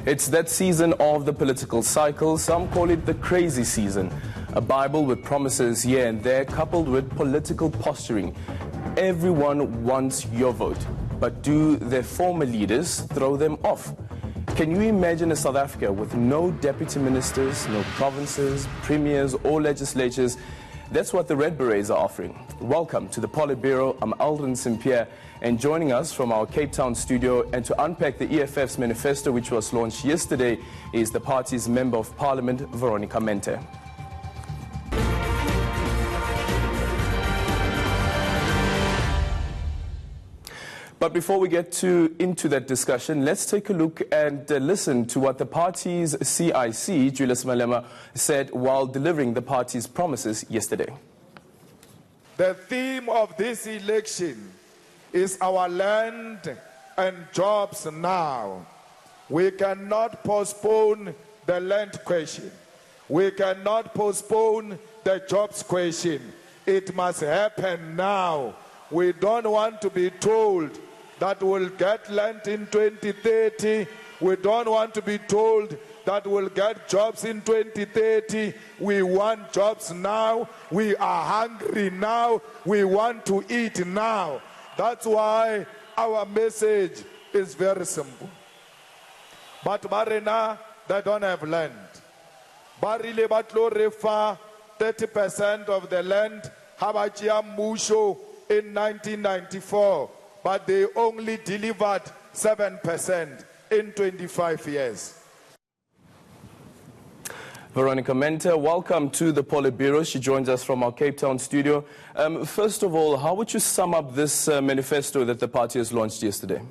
It's that season of the political cycle. Some call it the crazy season. A Bible with promises here and there coupled with political posturing. Everyone wants your vote. But do their former leaders throw them off? Can you imagine a South Africa with no deputy ministers, no provinces, premiers or legislatures? That's what the Red Berets are offering. Welcome to the Politbureau. I'm Aldrin Sampear, and joining us from our Cape Town studio and to unpack the EFF's Manifesto, which was launched yesterday, is the party's Member of Parliament, Veronica Mente. But before we get into that discussion, let's take a look and listen to what the party's CIC, Julius Malema, said while delivering the party's promises yesterday. The theme of this election is our land and jobs now. We cannot postpone the land question. We cannot postpone the jobs question. It must happen now. We don't want to be told that we'll get land in 2030. We don't want to be told that we'll get jobs in 2030. We want jobs now. We are hungry now. We want to eat now. That's why our message is very simple. But Marina, they don't have land. Barile batlo refa 30% of the land Habachia Musho in 1994. But they only delivered 7% in 25 years. Veronica Mente, welcome to the Politbureau. She joins us from our Cape Town studio. First of all, how would you sum up this manifesto that the party has launched yesterday?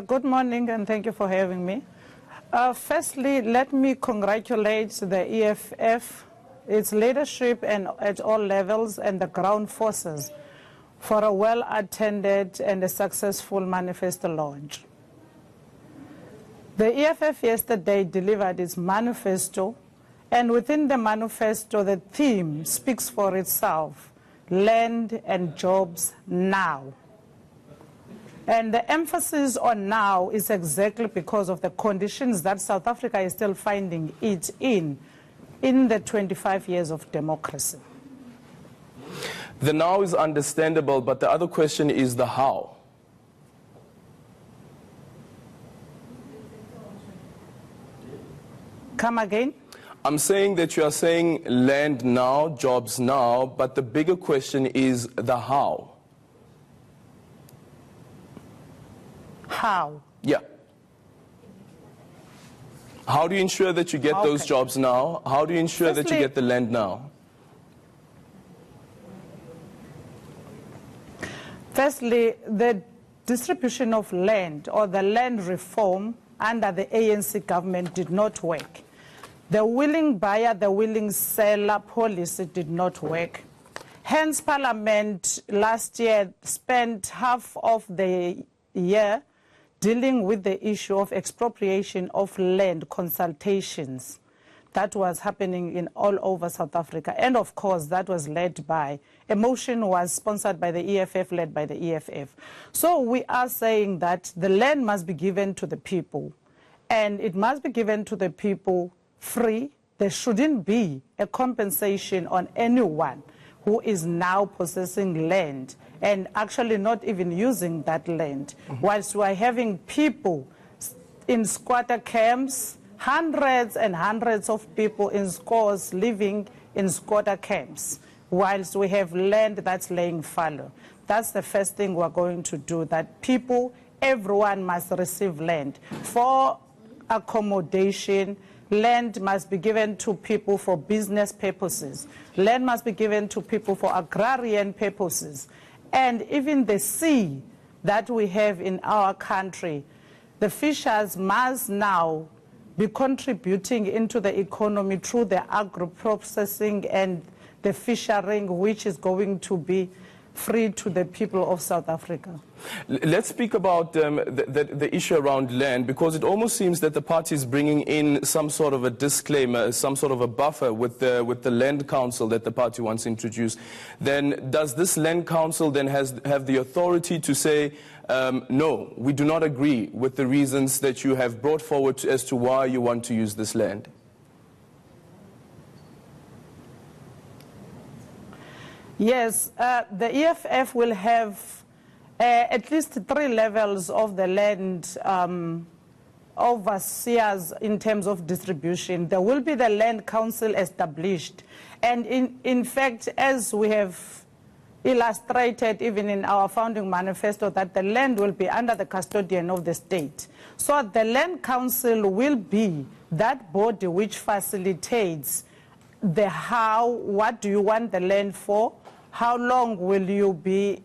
Good morning and thank you for having me. Firstly, let me congratulate the EFF, its leadership and at all levels and the ground forces for a well-attended and a successful manifesto launch. The EFF yesterday delivered its manifesto, and within the manifesto the theme speaks for itself: land and jobs now. And the emphasis on now is exactly because of the conditions that South Africa is still finding it in the 25 years of democracy. The now is understandable, but the other question is the how. Come again? I'm saying that you are saying land now, jobs now, but the bigger question is the how. How? Yeah. How do you ensure that you get those jobs now? How do you ensure that you get the land now? Firstly, the distribution of land or the land reform under the ANC government did not work. The willing buyer, the willing seller policy did not work. Hence, Parliament last year spent half of the year dealing with the issue of expropriation of land consultations that was happening in all over South Africa. And of course, that was led by, a motion was sponsored by the EFF, led by the EFF. So we are saying that the land must be given to the people, and it must be given to the people free. There shouldn't be a compensation on anyone who is now possessing land and actually not even using that land. Whilst we are having people in squatter camps, hundreds and hundreds of people in scores living in squatter camps, whilst we have land that's laying fallow. That's the first thing we're going to do, that people, everyone must receive land. For accommodation, land must be given to people for business purposes. Land must be given to people for agrarian purposes. And even the sea that we have in our country, the fishers must now be contributing into the economy through the agro-processing and the fishing, which is going to be free to the people of South Africa. Let's speak about the issue around land, because it almost seems that the party is bringing in some sort of a disclaimer, some sort of a buffer with the Land Council that the party wants to introduce. Then does this Land Council then have the authority to say, no, we do not agree with the reasons that you have brought forward as to why you want to use this land? Yes, the EFF will have at least 3 levels of the land overseers in terms of distribution. There will be the Land Council established. And in fact, as we have illustrated even in our founding manifesto, that the land will be under the custodian of the state. So the Land Council will be that body which facilitates the how, what do you want the land for, how long will you be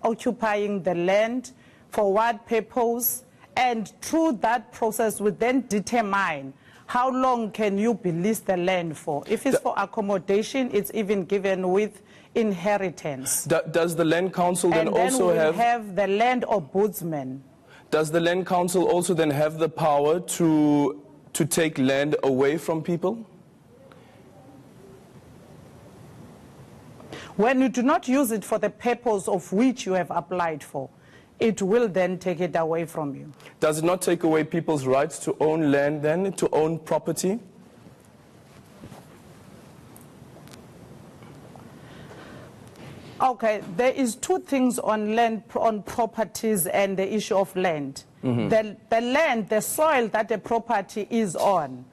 occupying the land, for what purpose, and through that process we then determine how long can you be leased the land for. If it's for accommodation, it's even given with inheritance. Does the Land Council then also have the land ombudsman? Does the Land Council also then have the power to take land away from people? When you do not use it for the purpose of which you have applied for, it will then take it away from you. Does it not take away people's rights to own land then, to own property? Okay, there is 2 things on land, on properties and the issue of land. The land, the soil that the property is on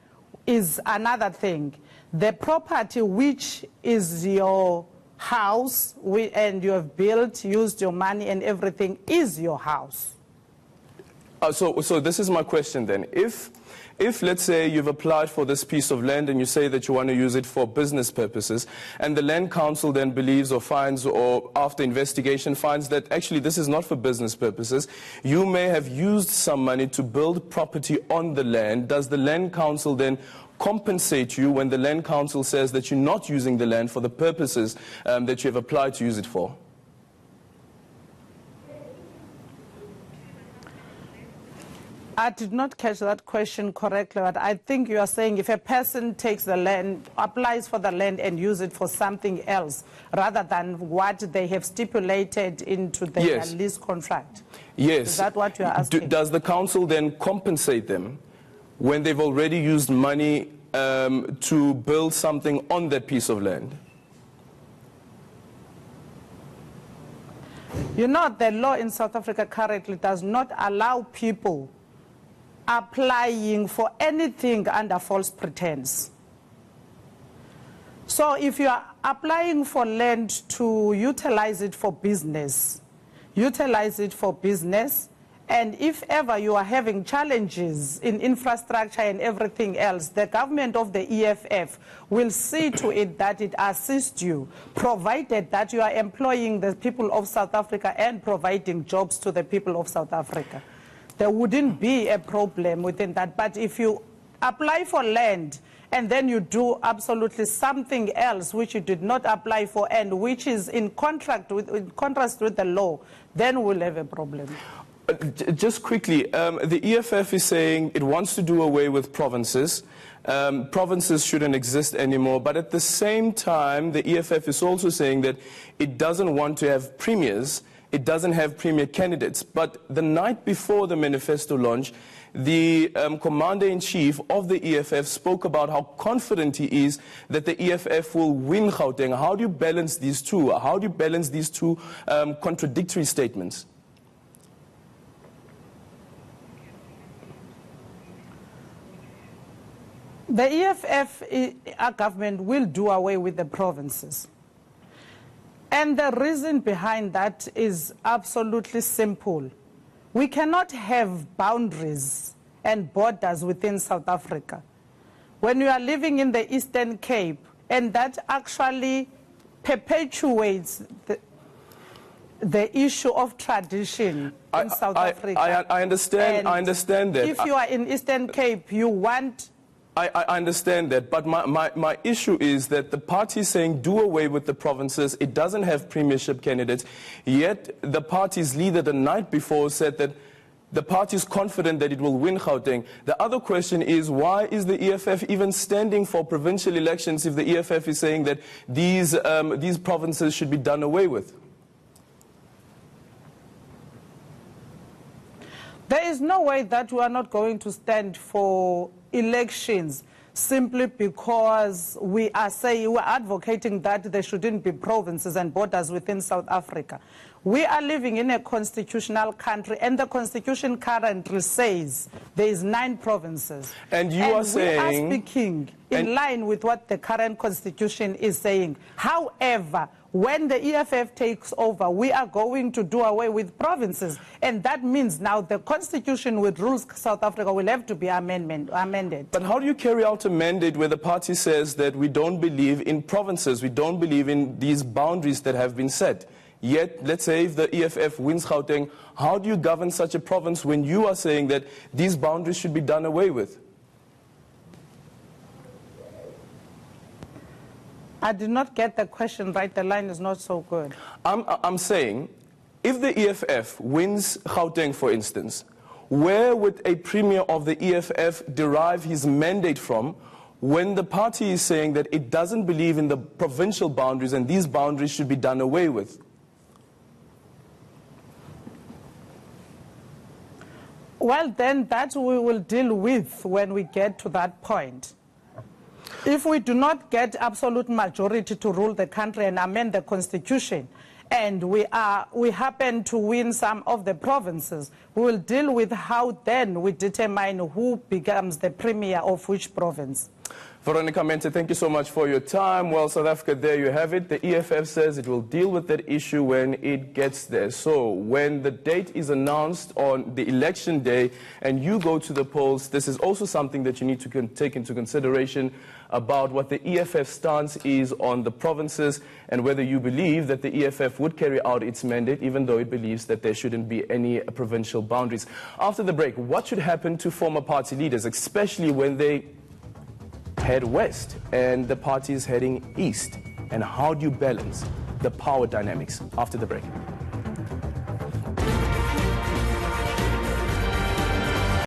is another thing. The property which is your house and you have built, used your money and everything is your house. So this is my question then. If let's say you've applied for this piece of land and you say that you want to use it for business purposes, and the Land Council then believes or finds, or after investigation finds that actually this is not for business purposes, you may have used some money to build property on the land, does the Land Council then compensate you when the Land Council says that you're not using the land for the purposes that you have applied to use it for? I did not catch that question correctly, but I think you are saying if a person takes the land, applies for the land and use it for something else rather than what they have stipulated into their lease contract. Yes. Is that what you are asking? Does the council then compensate them when they've already used money to build something on that piece of land? You know, the law in South Africa currently does not allow people applying for anything under false pretense. So if you are applying for land to utilize it for business, utilize it for business, and if ever you are having challenges in infrastructure and everything else, the government of the EFF will see to it that it assists you, provided that you are employing the people of South Africa and providing jobs to the people of South Africa. There wouldn't be a problem within that. But if you apply for land and then you do absolutely something else which you did not apply for and which is in contrast with the law, then we'll have a problem. Just quickly, the EFF is saying it wants to do away with provinces. Provinces shouldn't exist anymore. But at the same time, the EFF is also saying that it doesn't want to have premiers. It doesn't have premier candidates. But the night before the manifesto launch, the commander-in-chief of the EFF spoke about how confident he is that the EFF will win Gauteng. How do you balance these two? How do you balance these two contradictory statements? The EFF, our government, will do away with the provinces. And the reason behind that is absolutely simple. We cannot have boundaries and borders within South Africa. When you are living in the Eastern Cape, and that actually perpetuates the issue of tradition in South Africa. I understand that. If you are in Eastern Cape, you want I understand that, but my issue is that the party is saying do away with the provinces. It doesn't have premiership candidates, yet the party's leader the night before said that the party is confident that it will win Gauteng. The other question is, why is the EFF even standing for provincial elections if the EFF is saying that these provinces should be done away with? There is no way that we are not going to stand for elections simply because we are advocating that there shouldn't be provinces and borders within South Africa. We are living in a constitutional country, and the constitution currently says there is 9 provinces. And you are saying... we are speaking in line with what the current constitution is saying. However, when the EFF takes over, we are going to do away with provinces. And that means now the constitution which rules South Africa will have to be amended. But how do you carry out a mandate where the party says that we don't believe in provinces, we don't believe in these boundaries that have been set? Yet, let's say if the EFF wins Gauteng, how do you govern such a province when you are saying that these boundaries should be done away with? I did not get the question right. The line is not so good. I'm saying, if the EFF wins Gauteng, for instance, where would a premier of the EFF derive his mandate from when the party is saying that it doesn't believe in the provincial boundaries and these boundaries should be done away with? Well, then that we will deal with when we get to that point. If we do not get absolute majority to rule the country and amend the constitution, and we happen to win some of the provinces, we will deal with how then we determine who becomes the premier of which province. Veronica Mente, thank you so much for your time. Well, South Africa, there you have it. The EFF says it will deal with that issue when it gets there. So when the date is announced on the election day and you go to the polls, this is also something that you need to take into consideration about what the EFF stance is on the provinces and whether you believe that the EFF would carry out its mandate even though it believes that there shouldn't be any provincial boundaries. After the break, what should happen to former party leaders, especially when they head west and the party is heading east? And how do you balance the power dynamics? After the break.